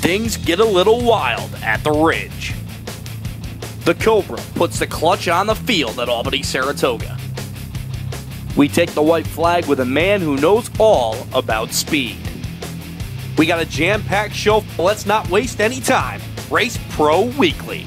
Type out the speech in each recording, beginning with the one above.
things get a little wild at the Ridge. The Cobra puts the clutch on the field at Albany Saratoga. We take the white flag with a man who knows all about speed. We got a jam-packed show, but let's not waste any time. Race Pro Weekly.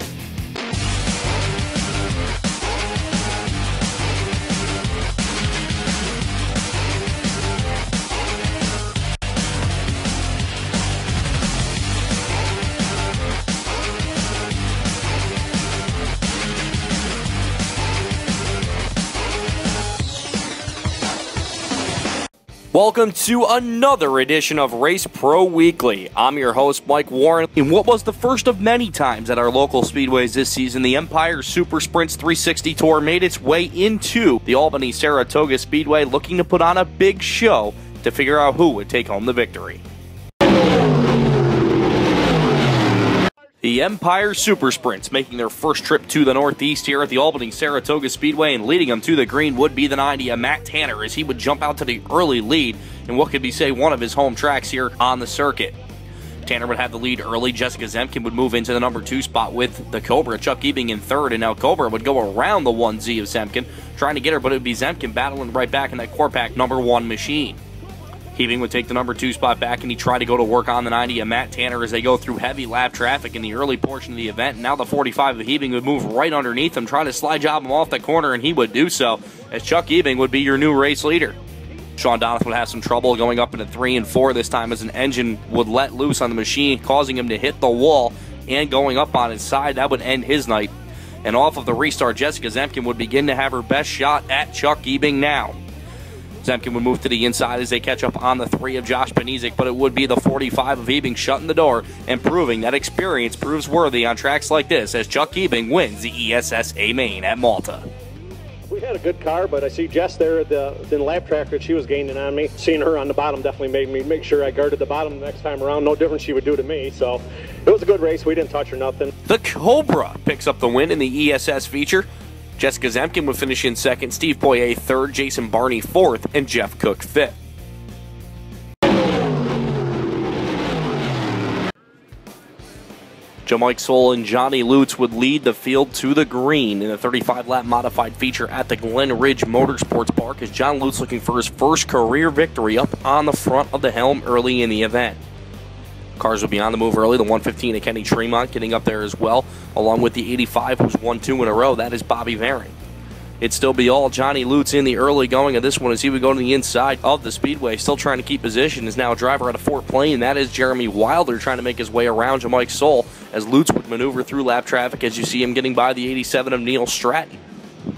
Welcome to another edition of Race Pro Weekly. I'm your host, Mike Warren. In what was the first of many times at our local speedways this season, the Empire Super Sprints 360 Tour made its way into the Albany Saratoga Speedway, looking to put on a big show to figure out who would take home the victory. The Empire Super Sprints making their first trip to the Northeast here at the Albany Saratoga Speedway, and leading them to the green would be the 90, Matt Tanner, as he would jump out to the early lead in what could be, say, one of his home tracks here on the circuit. Tanner would have the lead early. Jessica Zemkin would move into the number 2 spot with the Cobra. Chuck Ebing in third, and now Cobra would go around the 1Z of Zemkin, trying to get her, but it would be Zemkin battling right back in that core pack number 1 machine. Ebing would take the number 2 spot back, and he tried to go to work on the 90 of Matt Tanner as they go through heavy lap traffic in the early portion of the event. And now the 45 of Ebing would move right underneath him, trying to slide job him off the corner, and he would do so, as Chuck Ebing would be your new race leader. Sean Donath would have some trouble going up into 3 and 4 this time, as an engine would let loose on the machine, causing him to hit the wall and going up on his side. That would end his night. And off of the restart, Jessica Zemkin would begin to have her best shot at Chuck Ebing now. Zemkin would move to the inside as they catch up on the 3 of Josh Benizik, but it would be the 45 of Ebing shutting the door and proving that experience proves worthy on tracks like this, as Chuck Ebing wins the ESSA Main at Malta. We had a good car, but I see Jess there at the lap track that she was gaining on me. Seeing her on the bottom definitely made me make sure I guarded the bottom the next time around. No difference she would do to me, so it was a good race. We didn't touch or nothing. The Cobra picks up the win in the ESS feature. Jessica Zemkin would finish in second, Steve Poirier third, Jason Barney fourth, and Jeff Cook fifth. Mike Soul and Johnny Lutz would lead the field to the green in a 35-lap modified feature at the Glen Ridge Motorsports Park, as John Lutz looking for his first career victory up on the front of the helm early in the event. Cars would be on the move early. The 115 of Kenny Tremont getting up there as well, along with the 85 who's won 2 in a row. That is Bobby Varon. It'd still be all Johnny Lutz in the early going of this one as he would go to the inside of the speedway, still trying to keep position. Is now a driver out of Fort Plain. That is Jeremy Wilder trying to make his way around Mike Soul, as Lutz would maneuver through lap traffic as you see him getting by the 87 of Neil Stratton.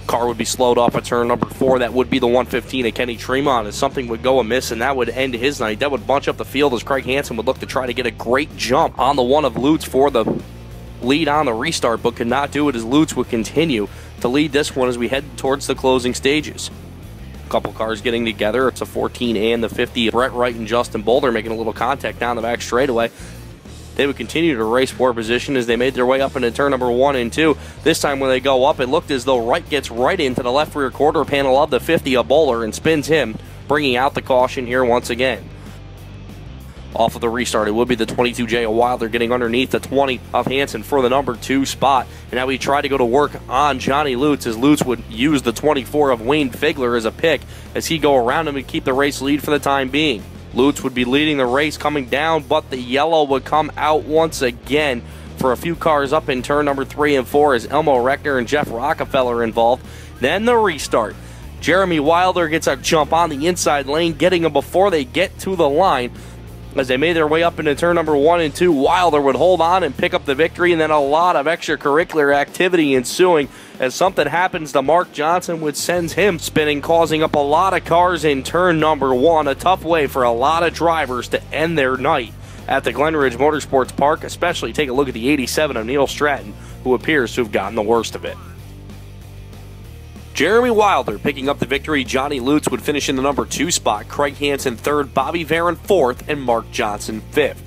Car would be slowed off at turn number 4. That would be the 115 of Kenny Tremont, as something would go amiss, and that would end his night. That would bunch up the field as Craig Hansen would look to try to get a great jump on the 1 of Lutz for the lead on the restart, but could not do it, as Lutz would continue to lead this one as we head towards the closing stages. A couple cars getting together. It's a 14 and the 50 of Brett Wright and Justin Boulder making a little contact down the back straightaway. They would continue to race for position as they made their way up into turn number 1 and 2. This time when they go up, it looked as though Wright gets right into the left rear quarter panel of the 50 of Bowler and spins him, bringing out the caution here once again. Off of the restart, it would be the 22J of Wilder getting underneath the 20 of Hansen for the number 2 spot. And now we try to go to work on Johnny Lutz, as Lutz would use the 24 of Wayne Figler as a pick as he go around him and keep the race lead for the time being. Lutz would be leading the race coming down, but the yellow would come out once again for a few cars up in turn number 3 and 4 as Elmo Reckner and Jeff Rockefeller involved. Then the restart. Jeremy Wilder gets a jump on the inside lane, getting him before they get to the line. As they made their way up into turn number 1 and 2, Wilder would hold on and pick up the victory, and then a lot of extracurricular activity ensuing as something happens to Mark Johnson, which sends him spinning, causing up a lot of cars in turn number 1. A tough way for a lot of drivers to end their night at the Glen Ridge Motorsports Park, especially take a look at the 87 of Neil Stratton, who appears to have gotten the worst of it. Jeremy Wilder picking up the victory. Johnny Lutz would finish in the number 2 spot. Craig Hansen third, Bobby Varon fourth, and Mark Johnson fifth.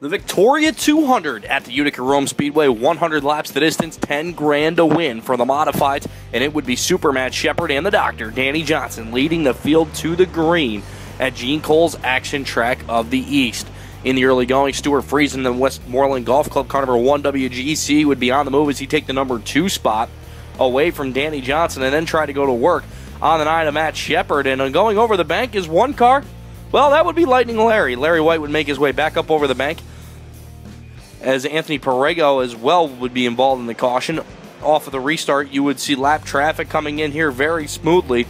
The Victoria 200 at the Utica-Rome Speedway, 100 laps the distance, 10 grand to win for the modifieds, and it would be Super Matt Shepard and the Doctor, Danny Johnson, leading the field to the green at Gene Cole's Action Track of the East. In the early going, Stuart Friesen, the Westmoreland Golf Club car number 1 WGC, would be on the move as he take the number 2 spot away from Danny Johnson and then try to go to work on the 9 of Matt Shepard. And going over the bank is one car. Well, that would be Lightning Larry. Larry White would make his way back up over the bank, as Anthony Perego as well would be involved in the caution. Off of the restart, you would see lap traffic coming in here very smoothly,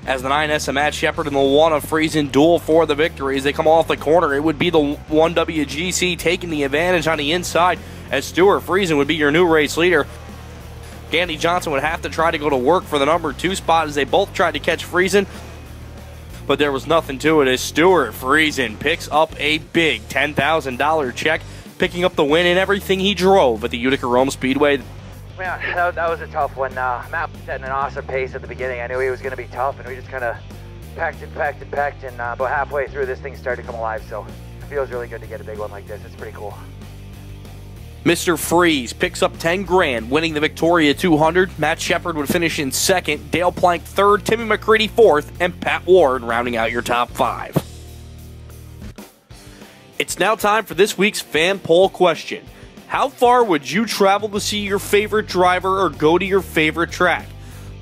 as the 9S of Matt Shepard and the 1 of Friesen duel for the victory. As they come off the corner, it would be the 1 WGC taking the advantage on the inside, as Stuart Friesen would be your new race leader. Danny Johnson would have to try to go to work for the number 2 spot as they both tried to catch Friesen, but there was nothing to it as Stuart Friesen picks up a big $10,000 check, picking up the win in everything he drove at the Utica-Rome Speedway. Yeah, that was a tough one. Matt was setting an awesome pace at the beginning. I knew he was going to be tough, and we just kind of packed, and about halfway through, this thing started to come alive, so it feels really good to get a big one like this. It's pretty cool. Mr. Freeze picks up 10 grand, winning the Victoria 200. Matt Shepard would finish in second, Dale Plank third, Timmy McCready fourth, and Pat Ward rounding out your top 5. It's now time for this week's fan poll question. How far would you travel to see your favorite driver or go to your favorite track?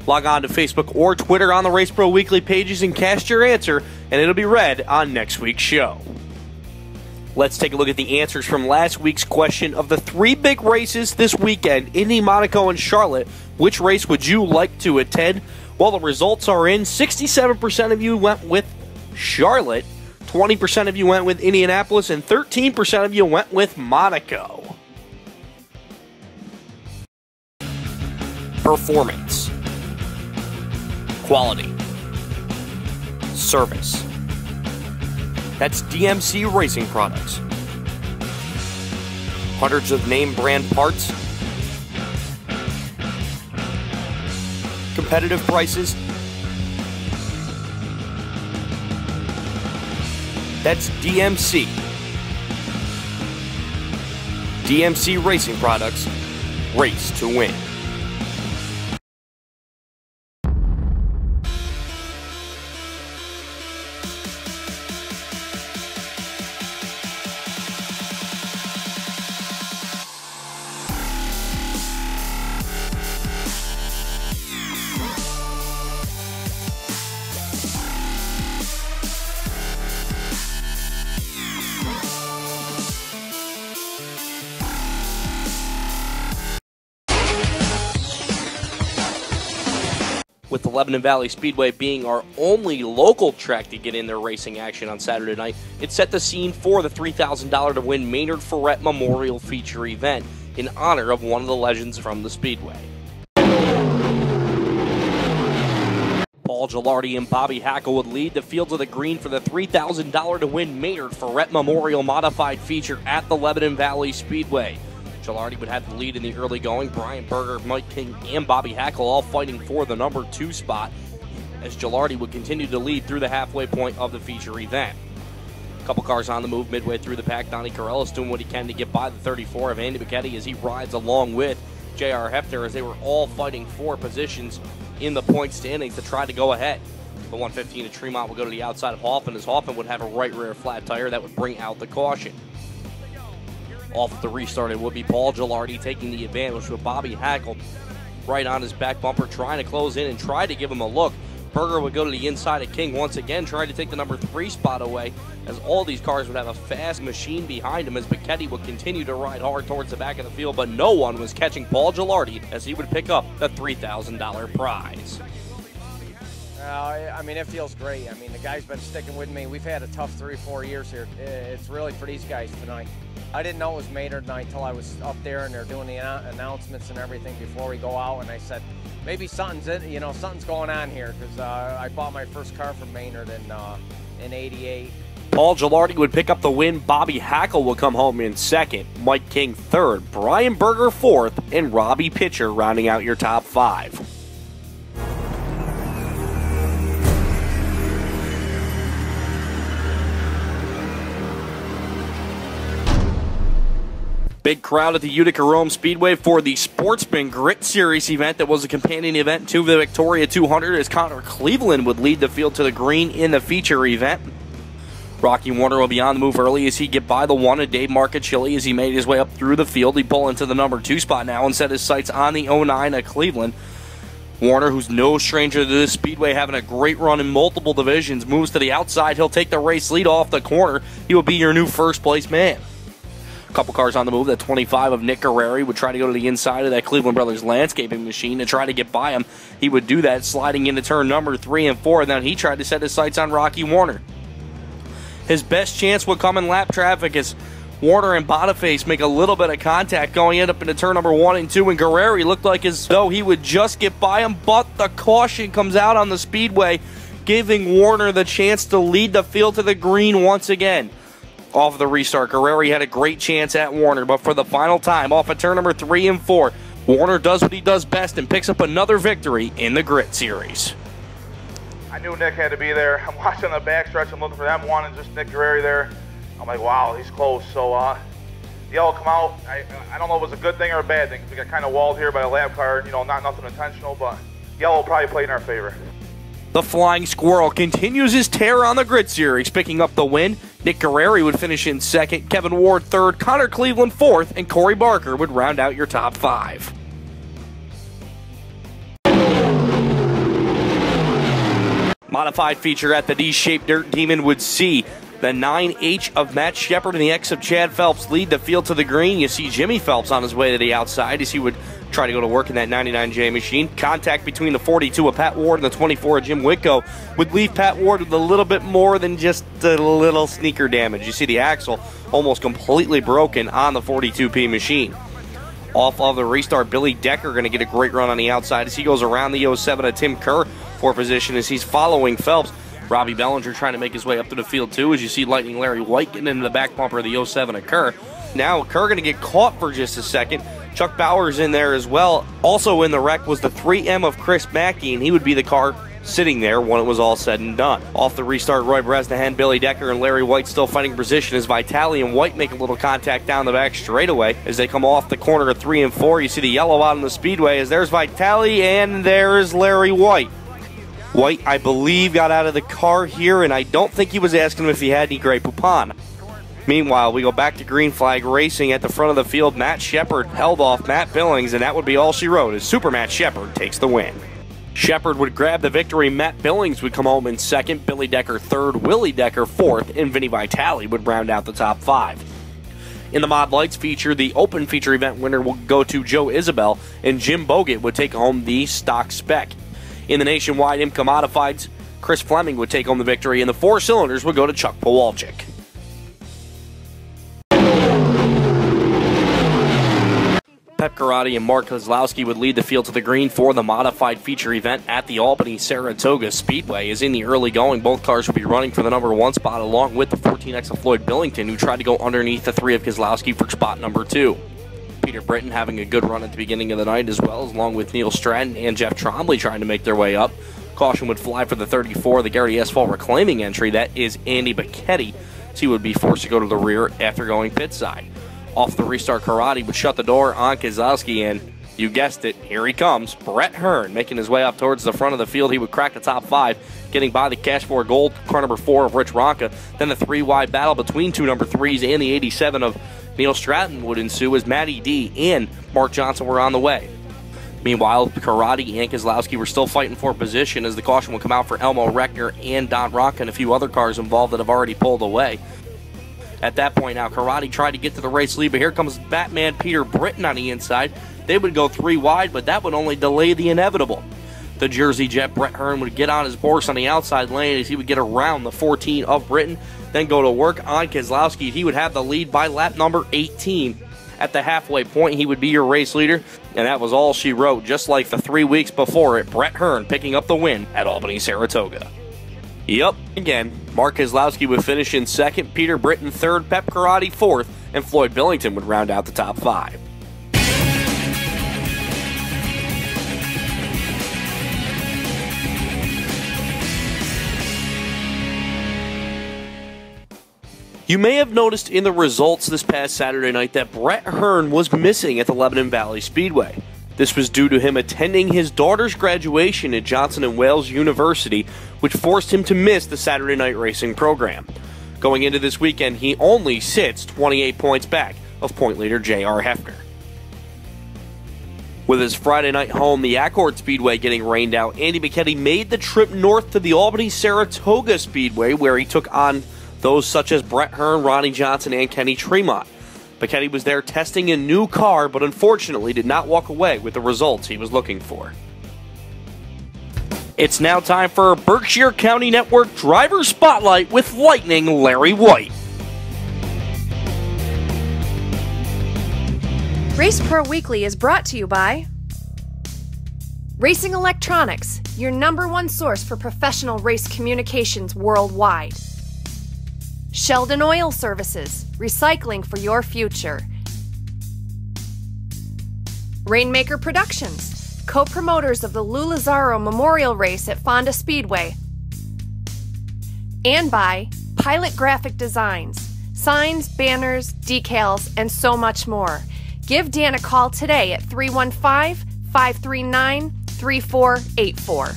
Log on to Facebook or Twitter on the Race Pro Weekly pages and cast your answer, and it'll be read on next week's show. Let's take a look at the answers from last week's question of the 3 big races this weekend, Indy, Monaco, and Charlotte. Which race would you like to attend? Well, the results are in. 67% of you went with Charlotte, 20% of you went with Indianapolis, and 13% of you went with Monaco. Performance, quality, service. That's DMC Racing Products. Hundreds of name brand parts, competitive prices. That's DMC. DMC Racing Products. Race to win. With the Lebanon Valley Speedway being our only local track to get in their racing action on Saturday night, it set the scene for the $3,000 to win Maynard Forêt Memorial Feature event in honor of one of the legends from the Speedway. Paul Gilardi and Bobby Hackle would lead the field to the green for the $3,000 to win Maynard Forêt Memorial Modified Feature at the Lebanon Valley Speedway. Gilardi would have the lead in the early going. Brian Berger, Mike King, and Bobby Hackle all fighting for the number 2 spot, as Gilardi would continue to lead through the halfway point of the feature event. A couple cars on the move midway through the pack. Donnie Corellis doing what he can to get by the 34 of Andy Bicchetti as he rides along with J.R. Hefner, as they were all fighting for positions in the point standings to try to go ahead. The 115 of Tremont will go to the outside of Hoffman, as Hoffman would have a right rear flat tire that would bring out the caution. Off the restart, it would be Paul Gilardi taking the advantage with Bobby Hackle right on his back bumper, trying to close in and try to give him a look. Berger would go to the inside of King once again, trying to take the number 3 spot away, as all these cars would have a fast machine behind him, as Bicchetti would continue to ride hard towards the back of the field, but no one was catching Paul Gilardi as he would pick up the $3,000 prize. I mean, it feels great. I mean, the guy's been sticking with me. We've had a tough 3 or 4 years here. It's really for these guys tonight. I didn't know it was Maynard night until I was up there and they're doing the announcements and everything before we go out, and I said, maybe something's going on here, because I bought my first car from Maynard in '88. Paul Gilardi would pick up the win. Bobby Hackle will come home in second. Mike King third. Brian Berger fourth. And Robbie Pitcher rounding out your top 5. Big crowd at the Utica-Rome Speedway for the Sportsman Grit Series event that was a companion event to the Victoria 200 as Connor Cleveland would lead the field to the green in the feature event. Rocky Warner will be on the move early as he get by the 1 and Dave Marcachilli as he made his way up through the field. He pull into the number 2 spot now and set his sights on the 09 at Cleveland. Warner, who's no stranger to this speedway, having a great run in multiple divisions, moves to the outside. He'll take the race lead off the corner. He will be your new first place man. A couple cars on the move. That 25 of Nick Guerreri would try to go to the inside of that Cleveland Brothers landscaping machine to try to get by him. He would do that sliding into turn number 3 and 4, and then he tried to set his sights on Rocky Warner. His best chance would come in lap traffic as Warner and Boniface make a little bit of contact going up into turn number 1 and 2, and Guerreri looked like as though he would just get by him, but the caution comes out on the speedway, giving Warner the chance to lead the field to the green once again. Off of the restart, Guerreri had a great chance at Warner, but for the final time, off of turn number 3 and 4, Warner does what he does best and picks up another victory in the Grit Series. I knew Nick had to be there. I'm watching the backstretch. I'm looking for them one and just Nick Guerreri there. I'm like, wow, he's close. So yellow come out. I don't know if it was a good thing or a bad thing. We got kind of walled here by a lap car. You know, not nothing intentional, but yellow probably played in our favor. The Flying Squirrel continues his tear on the Grit Series, picking up the win. Nick Guerreri would finish in 2nd, Kevin Ward 3rd, Connor Cleveland 4th, and Corey Barker would round out your top 5. Modified feature at the D-shaped Dirt Demon would see the 9H of Matt Shepard and the X of Chad Phelps lead the field to the green. You see Jimmy Phelps on his way to the outside as he would try to go to work in that 99J machine. Contact between the 42 of Pat Ward and the 24 of Jim Whitco would leave Pat Ward with a little bit more than just a little sneaker damage. You see the axle almost completely broken on the 42P machine. Off of the restart, Billy Decker going to get a great run on the outside as he goes around the 07 of Tim Kerr for position as he's following Phelps. Robbie Bellinger trying to make his way up to the field too as you see Lightning Larry White getting into the back bumper of the 07 of Kerr. Now Kerr going to get caught for just a second. Chuck Bauer's in there as well. Also in the wreck was the 3M of Chris Mackey, and he would be the car sitting there when it was all said and done. Off the restart, Roy Bresnahan, Billy Decker, and Larry White still fighting position as Vitale and White make a little contact down the back straightaway as they come off the corner of 3 and 4. You see the yellow out on the speedway as there's Vitale and there's Larry White. White, I believe, got out of the car here, and I don't think he was asking him if he had any Grey Poupon. Meanwhile, we go back to green flag racing at the front of the field. Matt Shepard held off Matt Billings, and that would be all she wrote as Super Matt Shepard takes the win. Shepard would grab the victory. Matt Billings would come home in 2nd, Billy Decker 3rd, Willie Decker 4th, and Vinny Vitale would round out the top 5. In the Mod Lights feature, the open feature event winner will go to Joe Isabel, and Jim Bogut would take home the stock spec. In the Nationwide IMCA Modifieds, Chris Fleming would take home the victory, and the 4 cylinders would go to Chuck Powalczyk. Pep Karate and Mark Kozlowski would lead the field to the green for the modified feature event at the Albany Saratoga Speedway. As in the early going, both cars would be running for the number 1 spot along with the 14X of Floyd Billington, who tried to go underneath the 3 of Kozlowski for spot number 2. Peter Britten having a good run at the beginning of the night as well, along with Neil Stratton and Jeff Trombley trying to make their way up. Caution would fly for the 34, the Garrity Asphalt reclaiming entry. That is Andy Bacchetti. So he would be forced to go to the rear after going pit side. Off the restart, Karate would shut the door on Kozlowski, and you guessed it, here he comes. Brett Hearn making his way up towards the front of the field. He would crack the top 5, getting by the Cash for Gold, car number 4 of Rich Ronca. Then the 3-wide battle between 2 number 3s and the 87 of Neil Stratton would ensue as Matty D and Mark Johnson were on the way. Meanwhile, Karate and Kozlowski were still fighting for position as the caution would come out for Elmo Reckner and Don Ronca and a few other cars involved that have already pulled away. At that point now, Karate tried to get to the race lead, but here comes Batman Peter Britten on the inside. They would go 3 wide, but that would only delay the inevitable. The Jersey Jet Brett Hearn would get on his horse on the outside lane as he would get around the 14 of Britten, then go to work on Kozlowski. He would have the lead by lap number 18. At the halfway point, he would be your race leader, and that was all she wrote, just like the 3 weeks before it. Brett Hearn picking up the win at Albany Saratoga. Yep, again, Mark Kozlowski would finish in 2nd, Peter Britten 3rd, Pep Karate 4th, and Floyd Billington would round out the top 5. You may have noticed in the results this past Saturday night that Brett Hearn was missing at the Lebanon Valley Speedway. This was due to him attending his daughter's graduation at Johnson & Wales University, which forced him to miss the Saturday night racing program. Going into this weekend, he only sits 28 points back of point leader J.R. Hefner. With his Friday night home, the Accord Speedway, getting rained out, Andy McKetty made the trip north to the Albany Saratoga Speedway, where he took on those such as Brett Hearn, Ronnie Johnson, and Kenny Tremont. McKetty was there testing a new car, but unfortunately did not walk away with the results he was looking for. It's now time for Berkshire County Network Driver Spotlight with Lightning Larry White. Race Pro Weekly is brought to you by Racing Electronics, your #1 source for professional race communications worldwide. Sheldon Oil Services, recycling for your future. Rainmaker Productions, co-promoters of the Lou Lazzaro Memorial Race at Fonda Speedway. And by Pilot Graphic Designs, signs, banners, decals, and so much more. Give Dan a call today at 315-539-3484.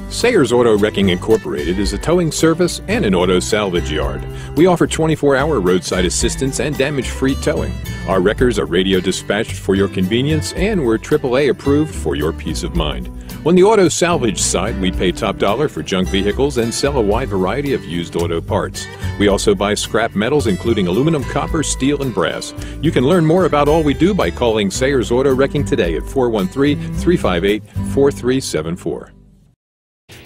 Sayers Auto Wrecking Incorporated is a towing service and an auto salvage yard. We offer 24-hour roadside assistance and damage-free towing. Our wreckers are radio dispatched for your convenience, and we're AAA approved for your peace of mind. On the auto salvage side, we pay top dollar for junk vehicles and sell a wide variety of used auto parts. We also buy scrap metals, including aluminum, copper, steel, and brass. You can learn more about all we do by calling Sayers Auto Wrecking today at 413-358-4374.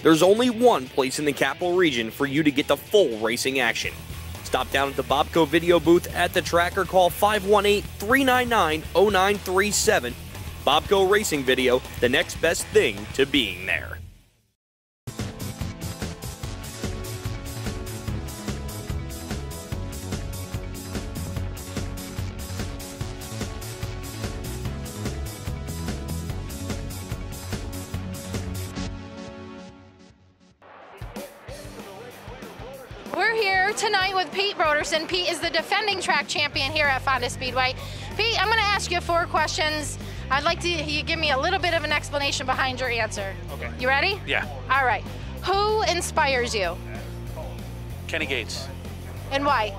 There's only one place in the Capital Region for you to get the full racing action. Stop down at the Bobco video booth at the track or call 518-399-0937. Bobco Racing Video, the next best thing to being there. We're here tonight with Pete Broderson. Pete is the defending track champion here at Fonda Speedway. Pete, I'm going to ask you 4 questions. I'd like you give me a little bit of an explanation behind your answer. Okay. You ready? Yeah. All right. Who inspires you? Kenny Gates. And why?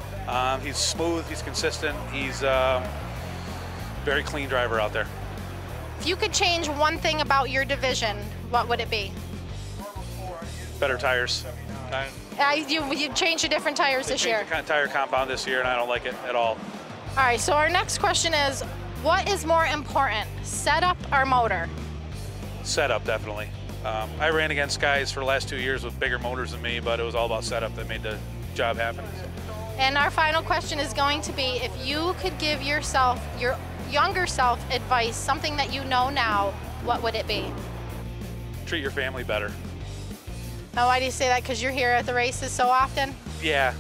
He's smooth, he's consistent, he's very clean driver out there. If you could change one thing about your division, what would it be? Better tires. You changed to different tires this year. The kind of tire compound this year, and I don't like it at all. All right, so our next question is, what is more important, setup or motor? Setup, definitely. I ran against guys for the last 2 years with bigger motors than me, but it was all about setup that made the job happen. And our final question is going to be, if you could give yourself, your younger self, advice, something that you know now, what would it be? Treat your family better. Now, why do you say that? Because you're here at the races so often? Yeah,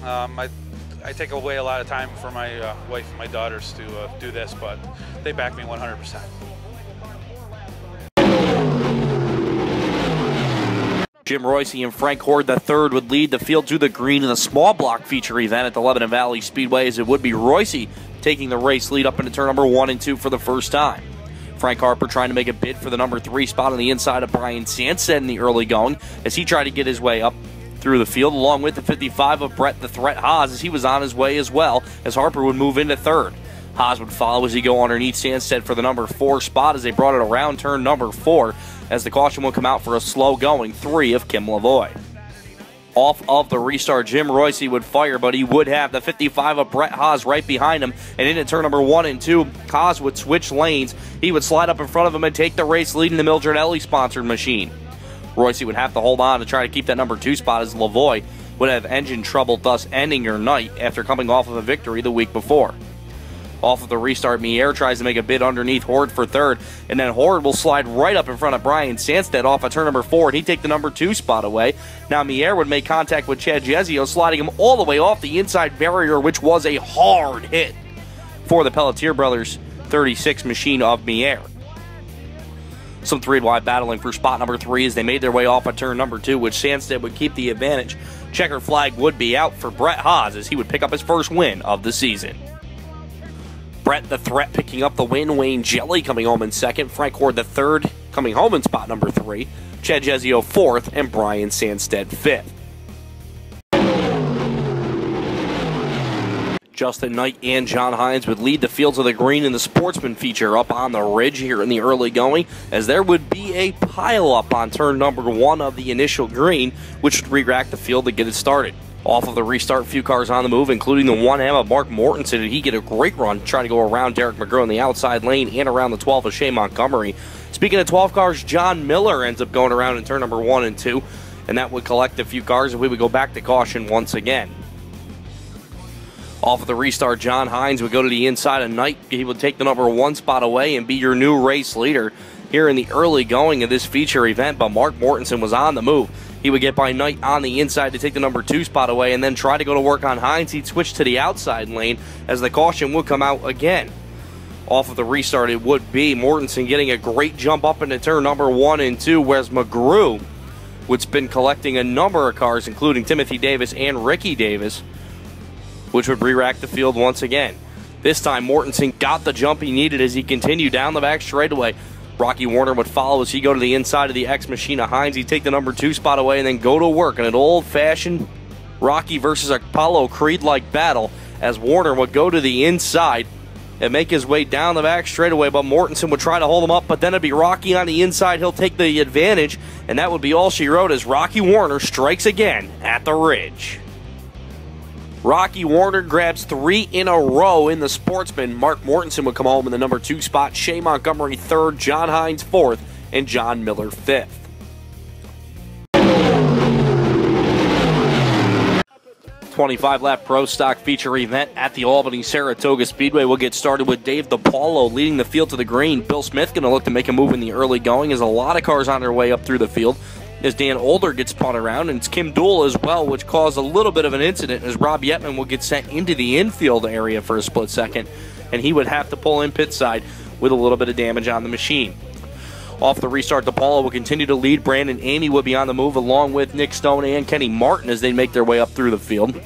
I take away a lot of time for my wife and my daughters to do this, but they back me 100%. Jim Royce and Frank Horde III would lead the field to the green in the small block feature event at the Lebanon Valley Speedway, as it would be Royce taking the race lead up into turn number 1 and 2 for the first time. Frank Harper trying to make a bid for the number 3 spot on the inside of Brian Sanstead in the early going as he tried to get his way up through the field, along with the 55 of Brett the Threat Haas as he was on his way as well, as Harper would move into third. Haas would follow as he go underneath Sanstead for the number 4 spot as they brought it around turn number 4 as the caution would come out for a slow going 3 of Kim Lavoie. Off of the restart, Jim Royce would fire, but he would have the 55 of Brett Haas right behind him. And into turn number 1 and 2, Haas would switch lanes. He would slide up in front of him and take the race, leading the Mildred Ellie-sponsored machine. Royce would have to hold on to try to keep that number 2 spot as Lavoie would have engine trouble, thus ending her night after coming off of a victory the week before. Off of the restart, Mier tries to make a bid underneath Horde for third, and then Horde will slide right up in front of Brian Sanstead off of turn number 4, and he'd take the number 2 spot away. Now Mier would make contact with Chad Jezio, sliding him all the way off the inside barrier, which was a hard hit for the Pelletier brothers 36 machine of Mier. Some 3-wide battling for spot number 3 as they made their way off of turn number 2, which Sanstead would keep the advantage. Checkered flag would be out for Brett Haas as he would pick up his first win of the season. Brett the Threat picking up the win. Wayne Jelly coming home in second. Frank Ward the third coming home in spot number 3. Chad Jesio fourth, and Brian Sandstead fifth. Justin Knight and John Hines would lead the field to the green in the Sportsman feature up on the ridge here in the early going, as there would be a pile-up on turn number 1 of the initial green, which would re-rack the field to get it started. Off of the restart, a few cars on the move, including the 1M of Mark Mortensen, and he get a great run trying to go around Derek McGrew in the outside lane and around the 12 of Shea Montgomery. Speaking of 12 cars, John Miller ends up going around in turn number 1 and 2, and that would collect a few cars, and we would go back to caution once again. Off of the restart, John Hines would go to the inside of Knight. He would take the number 1 spot away and be your new race leader here in the early going of this feature event, but Mark Mortensen was on the move. He would get by Knight on the inside to take the number 2 spot away and then try to go to work on Hines. He'd switch to the outside lane as the caution would come out again. Off of the restart, it would be Mortensen getting a great jump up into turn number 1 and 2, whereas McGrew would spin collecting a number of cars, including Timothy Davis and Ricky Davis, which would re-rack the field once again. This time, Mortensen got the jump he needed as he continued down the back straightaway. Rocky Warner would follow as he go to the inside of the Ex-Machina Hines. He'd take the number 2 spot away and then go to work in an old-fashioned Rocky versus Apollo Creed-like battle as Warner would go to the inside and make his way down the back straightaway, but Mortensen would try to hold him up, but then it'd be Rocky on the inside. He'll take the advantage, and that would be all she wrote as Rocky Warner strikes again at the ridge. Rocky Warner grabs 3 in a row in the Sportsman. Mark Mortensen would come home in the number 2 spot. Shea Montgomery 3rd, John Hines 4th, and John Miller 5th. $25-lap Pro Stock feature event at the Albany Saratoga Speedway will get started with Dave DiPaolo leading the field to the green. Bill Smith going to look to make a move in the early going as a lot of cars on their way up through the field as Dan Older gets spun around, and it's Kim Dool as well, which caused a little bit of an incident as Rob Yetman will get sent into the infield area for a split second, and he would have to pull in pit side with a little bit of damage on the machine. Off the restart, DiPaolo will continue to lead. Brandon Amy would be on the move along with Nick Stone and Kenny Martin as they make their way up through the field.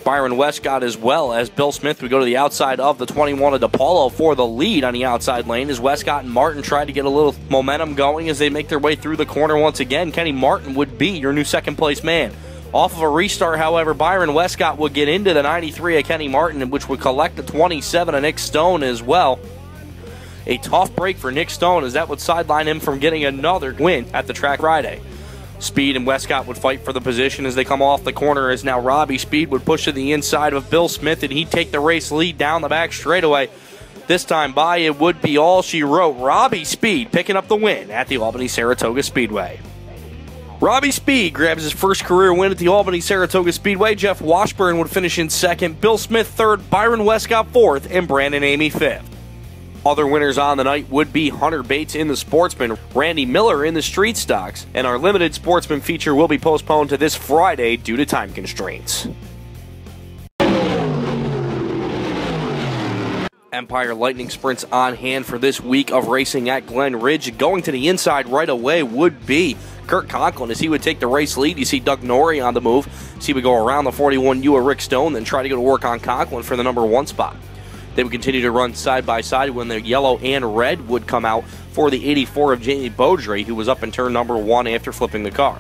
Byron Westcott as well as Bill Smith would go to the outside of the 21 of DiPaolo for the lead on the outside lane as Westcott and Martin try to get a little momentum going as they make their way through the corner once again. Kenny Martin would be your new second place man. Off of a restart, however, Byron Westcott would get into the 93 of Kenny Martin, which would collect the 27 of Nick Stone as well. A tough break for Nick Stone as that would sideline him from getting another win at the track Friday. Speed and Westcott would fight for the position as they come off the corner as now Robbie Speed would push to the inside of Bill Smith and he'd take the race lead down the back straightaway. This time by it would be all she wrote. Robbie Speed picking up the win at the Albany Saratoga Speedway. Robbie Speed grabs his first career win at the Albany Saratoga Speedway. Jeff Washburn would finish in second, Bill Smith third, Byron Westcott fourth, and Brandon Amy fifth. Other winners on the night would be Hunter Bates in the Sportsman, Randy Miller in the Street Stocks, and our limited Sportsman feature will be postponed to this Friday due to time constraints. Empire Lightning Sprints on hand for this week of racing at Glen Ridge. Going to the inside right away would be Kurt Conklin as he would take the race lead. You see Doug Norrie on the move. So he would go around the 41 U of Rick Stone, then try to go to work on Conklin for the number 1 spot. They would continue to run side by side when the yellow and red would come out for the 84 of Jamie Beaudry, who was up in turn number 1 after flipping the car.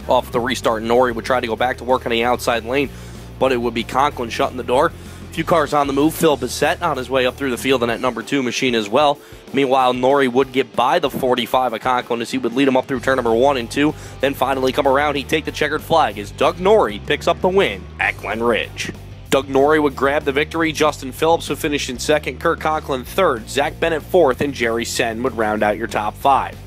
Off the restart, Norrie would try to go back to work on the outside lane, but it would be Conklin shutting the door. A few cars on the move. Phil Bissett on his way up through the field in that number 2 machine as well. Meanwhile, Norrie would get by the 45 of Conklin as he would lead him up through turn number 1 and 2. Then finally come around, he'd take the checkered flag as Doug Norrie picks up the win at Glen Ridge. Doug Norrie would grab the victory. Justin Phillips would finish in second. Kurt Conklin third. Zach Bennett fourth. And Jerry Sen would round out your top 5.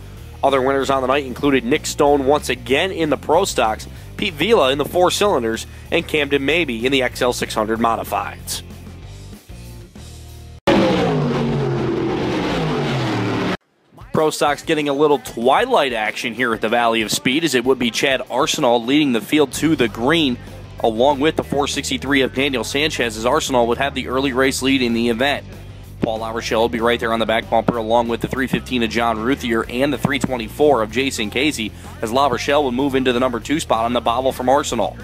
Other winners on the night included Nick Stone once again in the Pro Stocks, Pete Vila in the 4 cylinders, and Camden Mabey in the XL600 Modifieds. Pro Stocks getting a little Twilight action here at the Valley of Speed as it would be Chad Arsenal leading the field to the green, along with the 463 of Daniel Sanchez, as Arsenal would have the early race lead in the event. Paul LaRochelle will be right there on the back bumper, along with the 315 of John Ruthier and the 324 of Jason Casey, as LaRochelle would move into the number 2 spot on the bobble from Arsenal.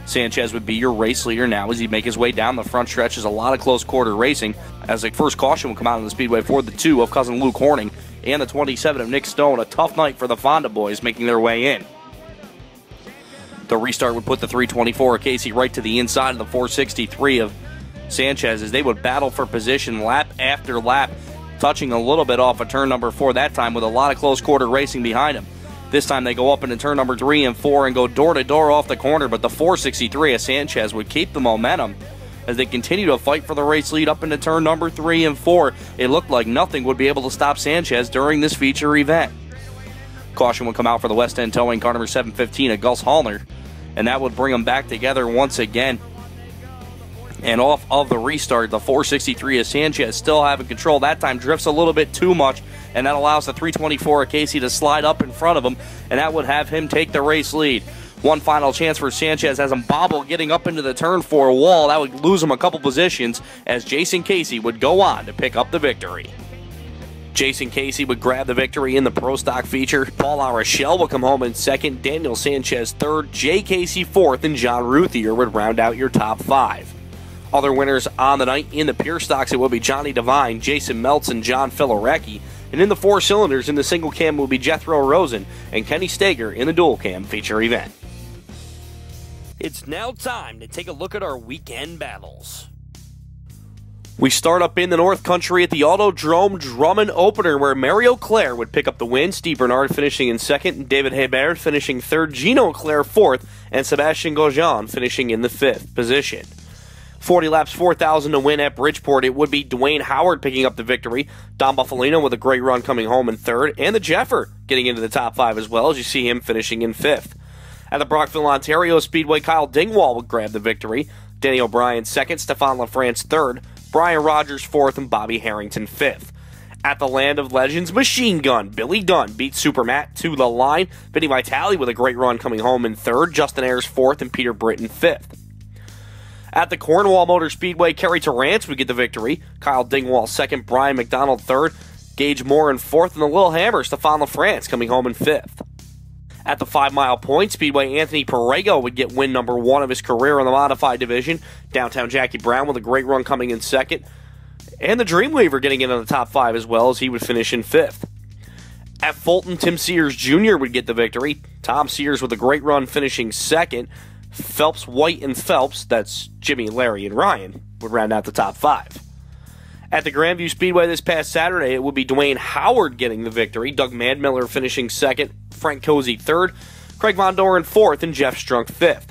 Sanchez would be your race leader now as he'd make his way down the front stretch. There's a lot of close quarter racing, as the first caution will come out on the speedway for the 2 of cousin Luke Horning and the 27 of Nick Stone. A tough night for the Fonda boys making their way in. The restart would put the 324 of Casey right to the inside of the 463 of Sanchez as they would battle for position lap after lap, touching a little bit off of turn number 4 that time with a lot of close quarter racing behind him. This time they go up into turn number 3 and 4 and go door-to-door off the corner, but the 463 of Sanchez would keep the momentum as they continue to fight for the race lead up into turn number 3 and 4. It looked like nothing would be able to stop Sanchez during this feature event. Caution would come out for the West End Towing car number 715 of Gus Hallner, and that would bring them back together once again. And off of the restart, the 463 of Sanchez still having control. That time drifts a little bit too much, and that allows the 324 of Casey to slide up in front of him, and that would have him take the race lead. One final chance for Sanchez has him bobble getting up into the turn 4 wall. That would lose him a couple positions as Jason Casey would go on to pick up the victory. Jason Casey would grab the victory in the Pro Stock feature. Paul LaRochelle would come home in second, Daniel Sanchez third, Jay Casey fourth, and John Ruthier would round out your top 5. Other winners on the night in the pure stocks, it will be Johnny Devine, Jason Meltz, and John Filarecki. And in the 4 cylinders in the single cam will be Jethro Rosen and Kenny Stager in the dual cam feature event. It's now time to take a look at our weekend battles. We start up in the North Country at the Autodrome Drummond Opener, where Mario Claire would pick up the win, Steve Bernard finishing in second, David Hebert finishing third, Gino Claire fourth, and Sebastian Gaujean finishing in the 5th position. 40 laps, 4,000 to win at Bridgeport. It would be Dwayne Howard picking up the victory. Don Buffalino with a great run coming home in third, and the Jeffer getting into the top 5 as well, as you see him finishing in 5th. At the Brockville, Ontario Speedway, Kyle Dingwall would grab the victory. Danny O'Brien second, Stefan LaFrance third, Brian Rogers fourth, and Bobby Harrington 5th. At the Land of Legends Machine Gun, Billy Dunn beat Super Matt to the line. Vinny Vitale with a great run coming home in third, Justin Ayers fourth, and Peter Britten 5th. At the Cornwall Motor Speedway, Kerry Torrance would get the victory. Kyle Dingwall second, Brian McDonald third, Gage Moore in fourth, and the Lillehammer, Stefan LaFrance coming home in 5th. At the 5 Mile Point Speedway, Anthony Perego would get win number 1 of his career in the modified division. Downtown Jackie Brown with a great run coming in second, and the Dreamweaver getting into the top 5 as well, as he would finish in 5th. At Fulton, Tim Sears Jr. would get the victory. Tom Sears with a great run finishing second. Phelps, White, and Phelps, that's Jimmy, Larry, and Ryan, would round out the top 5. At the Grandview Speedway this past Saturday, it would be Dwayne Howard getting the victory, Doug Madmiller finishing second, Frank Cozy third, Craig Von Doren fourth, and Jeff Strunk 5th.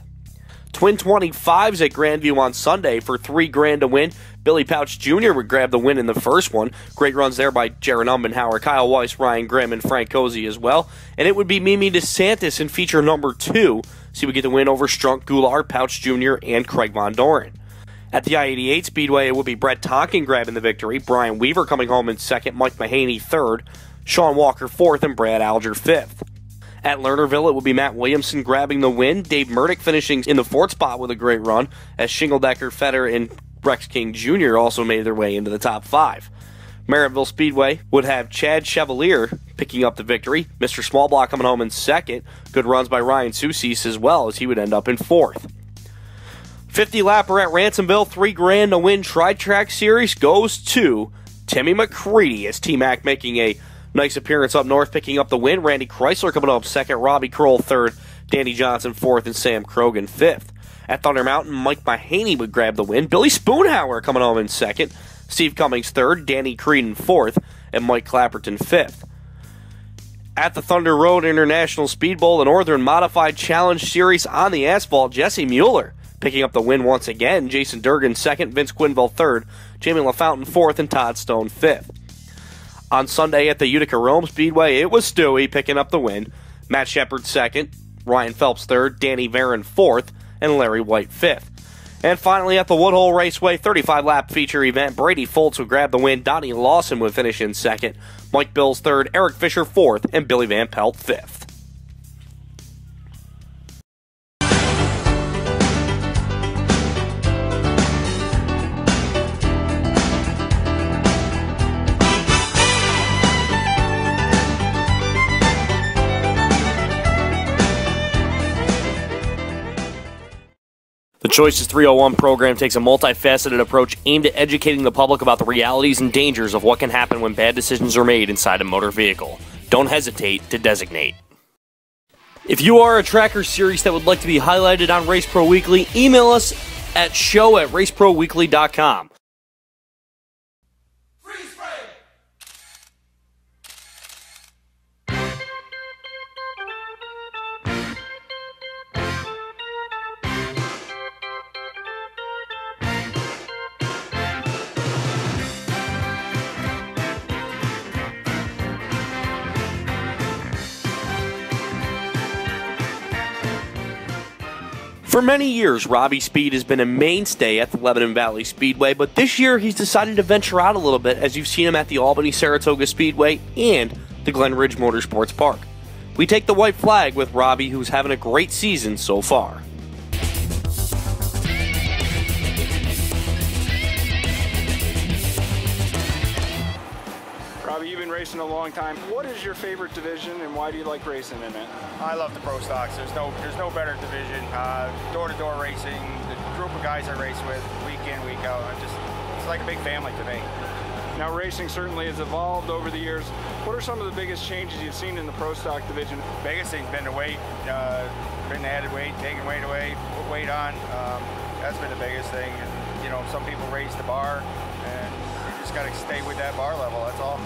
Twin 25s at Grandview on Sunday for $3,000 to win. Billy Pouch Jr. would grab the win in the first one. Great runs there by Jaron Umbenhauer, Kyle Weiss, Ryan Grimm, and Frank Cozy as well. And it would be Mimi DeSantis in feature number 2. So he would get the win over Strunk, Goulart, Pouch Jr., and Craig Von Doren. At the I-88 Speedway, it would be Brett Tonkin grabbing the victory, Brian Weaver coming home in second, Mike Mahaney third, Sean Walker fourth, and Brad Alger 5th. At Lernerville, it would be Matt Williamson grabbing the win, Dave Murdoch finishing in the 4th spot with a great run, as Shingledecker, Fetter, and Rex King Jr. also made their way into the top 5. Merrittville Speedway would have Chad Chevalier picking up the victory, Mr. Smallblock coming home in second, good runs by Ryan Soucis as well, as he would end up in 4th. 50-lapper at Ransomville, $3,000 to win Tri-Track Series goes to Timmy McCready, as T-Mac making a nice appearance up north, picking up the win. Randy Chrysler coming up second, Robbie Kroll third, Danny Johnson fourth, and Sam Krogan 5th. At Thunder Mountain, Mike Mahaney would grab the win. Billy Spoonhauer coming home in second, Steve Cummings third, Danny Creedon fourth, and Mike Clapperton 5th. At the Thunder Road International Speed Bowl, the Northern Modified Challenge Series on the asphalt, Jesse Mueller picking up the win once again. Jason Durgan second, Vince Quinville third, Jamie LaFountain fourth, and Todd Stone 5th. On Sunday at the Utica-Rome Speedway, it was Stewie picking up the win. Matt Shepard second, Ryan Phelps third, Danny Varon fourth, and Larry White 5th. And finally at the Woodhull Raceway 35-lap feature event, Brady Foltz would grab the win, Donnie Lawson would finish in second, Mike Bills third, Eric Fisher fourth, and Billy Van Pelt 5th. The Choices 301 program takes a multifaceted approach aimed at educating the public about the realities and dangers of what can happen when bad decisions are made inside a motor vehicle. Don't hesitate to designate. If you are a tracker series that would like to be highlighted on Race Pro Weekly, email us at show@raceproweekly.com. For many years, Robbie Speed has been a mainstay at the Lebanon Valley Speedway, but this year he's decided to venture out a little bit, as you've seen him at the Albany Saratoga Speedway and the Glen Ridge Motorsports Park. We take the white flag with Robbie, who's having a great season so far. Robbie, you've been racing a long time. What is your favorite division and why do you like racing in it? I love the pro stocks. There's no better division. Door-to-door racing, the group of guys I race with, week in, week out. It's like a big family to me. Now, racing certainly has evolved over the years. What are some of the biggest changes you've seen in the pro stock division? Biggest thing's been the weight, been added weight, taking weight away, put weight on. That's been the biggest thing. And, you know, some people raise the bar, and you just got to stay with that bar level. That's all.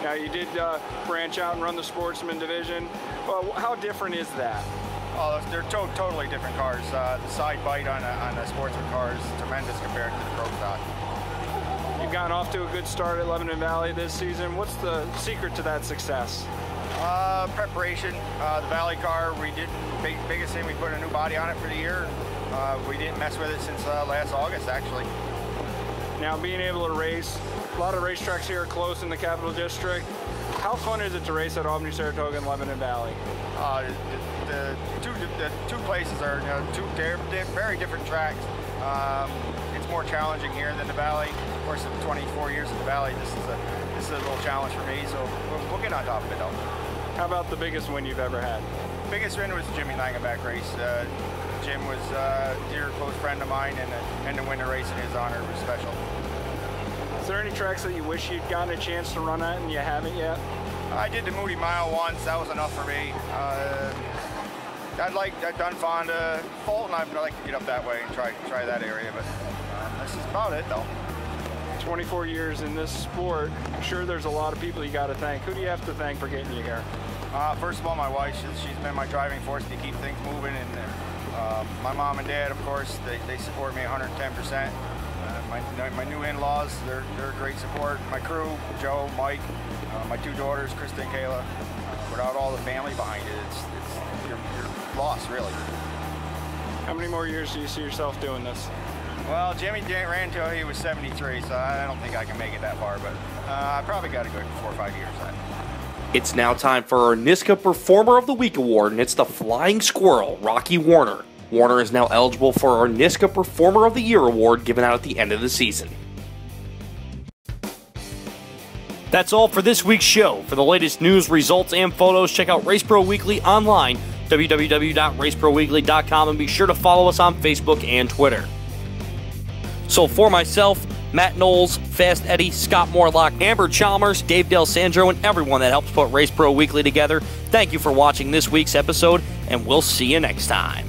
Now, you did branch out and run the Sportsman division. Well, how different is that? Oh, they're totally different cars. The side bite on a Sportsman car is tremendous compared to the pro stock. You've gotten off to a good start at Lebanon Valley this season. What's the secret to that success? Preparation. The Valley car, biggest thing, we put a new body on it for the year. We didn't mess with it since last August, actually. Now, being able to race, a lot of racetracks here are close in the Capital District. How fun is it to race at Albany, Saratoga, and Lebanon Valley? The two places are they're very different tracks. It's more challenging here than the Valley. Of course, in 24 years in the Valley, this is a little challenge for me. So we'll get on top of it though. How about the biggest win you've ever had? Biggest win was Jimmy Langenbach race. Jim was a dear close friend of mine, and to win the race in his honor was special. Is there any tracks that you wish you'd gotten a chance to run at and you haven't yet? I did the Moody Mile once. That was enough for me. I've done Fonda, Fulton. I'd like to get up that way and try that area, but this is about it though. 24 years in this sport. I'm sure there's a lot of people you got to thank. Who do you have to thank for getting you here? First of all, my wife. She's been my driving force to keep things moving, and my mom and dad, of course, they support me 110%. My new in-laws, they're great support. My crew, Joe, Mike, my two daughters, Krista and Kayla. Without all the family behind it, you're lost, really. How many more years do you see yourself doing this? Well, Jimmy ran until he was 73, so I don't think I can make it that far, but I probably got a good 4 or 5 years. It's now time for our NISCA Performer of the Week award, and it's the Flying Squirrel, Rocky Warner. Warner is now eligible for our NISCA Performer of the Year award given out at the end of the season. That's all for this week's show. For the latest news, results, and photos, check out Race Pro Weekly online, www.raceproweekly.com, and be sure to follow us on Facebook and Twitter. So for myself, Matt Knowles, Fast Eddie, Scott Morlock, Amber Chalmers, Dave Del Sandro, and everyone that helps put Race Pro Weekly together, thank you for watching this week's episode, and we'll see you next time.